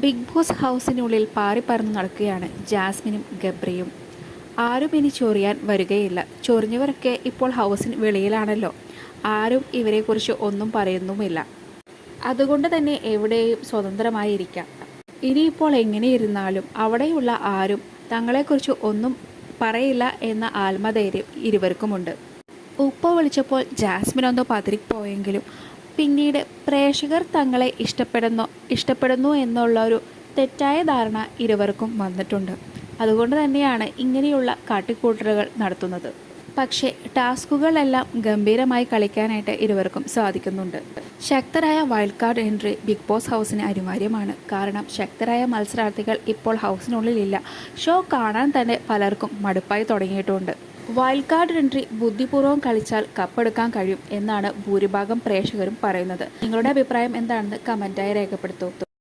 Big boss ഹൗസിനുള്ളിൽ പാറിപ്പറന്ന് നടക്കുകയാണ് ജാസ്മിനും ഗബ്രിയും. ആരും ഇനി ചൊറിയാൻ വരികയില്ല. ചൊറിഞ്ഞവരൊക്കെ ഇപ്പോൾ ഹൗസിന് വെളിയിലാണല്ലോ. ആരും ഇവരെക്കുറിച്ച് ഒന്നും പറയുന്നുമില്ല. അതുകൊണ്ട് തന്നെ എവിടെയും സ്വതന്ത്രമായിരിക്കാം. ഇനിയിപ്പോൾ എങ്ങനെയിരുന്നാലും അവിടെയുള്ള ആരും തങ്ങളെക്കുറിച്ച് ഒന്നും പറയില്ല എന്ന ആത്മധൈര്യം ഇരുവർക്കുമുണ്ട്. ഉപ്പ വിളിച്ചപ്പോൾ ജാസ്മിൻ ഒന്ന് പതറിപ്പോയെങ്കിലും പിന്നീട് പ്രേക്ഷകർ തങ്ങളെ ഇഷ്ടപ്പെടുന്നു എന്നുള്ള ഒരു തെറ്റായ ധാരണ ഇരുവർക്കും വന്നിട്ടുണ്ട്. അതുകൊണ്ട് തന്നെയാണ് ഇങ്ങനെയുള്ള കാട്ടിക്കൂട്ടലുകൾ നടത്തുന്നത്. പക്ഷേ ടാസ്കുകളെല്ലാം ഗംഭീരമായി കളിക്കാനായിട്ട് ഇരുവർക്കും സാധിക്കുന്നുണ്ട്. ശക്തരായ wild card entry Bigg Boss ഹൗസിന് അനിവാര്യമാണ്. കാരണം ശക്തരായ മത്സരാർത്ഥികൾ ഇപ്പോൾ ഹൗസിനുള്ളിലില്ല. ഷോ കാണാൻ തന്നെ പലർക്കും മടുപ്പായി തുടങ്ങിയിട്ടുണ്ട്. വൈൽഡ് കാർഡ് എൻട്രി ബുദ്ധിപൂർവ്വം കളിച്ചാൽ കപ്പെടുക്കാൻ കഴിയും എന്നാണ് ഭൂരിഭാഗം പ്രേക്ഷകരും പറയുന്നത്. നിങ്ങളുടെ അഭിപ്രായം എന്താണെന്ന് കമൻറ്റായി രേഖപ്പെടുത്തൂ.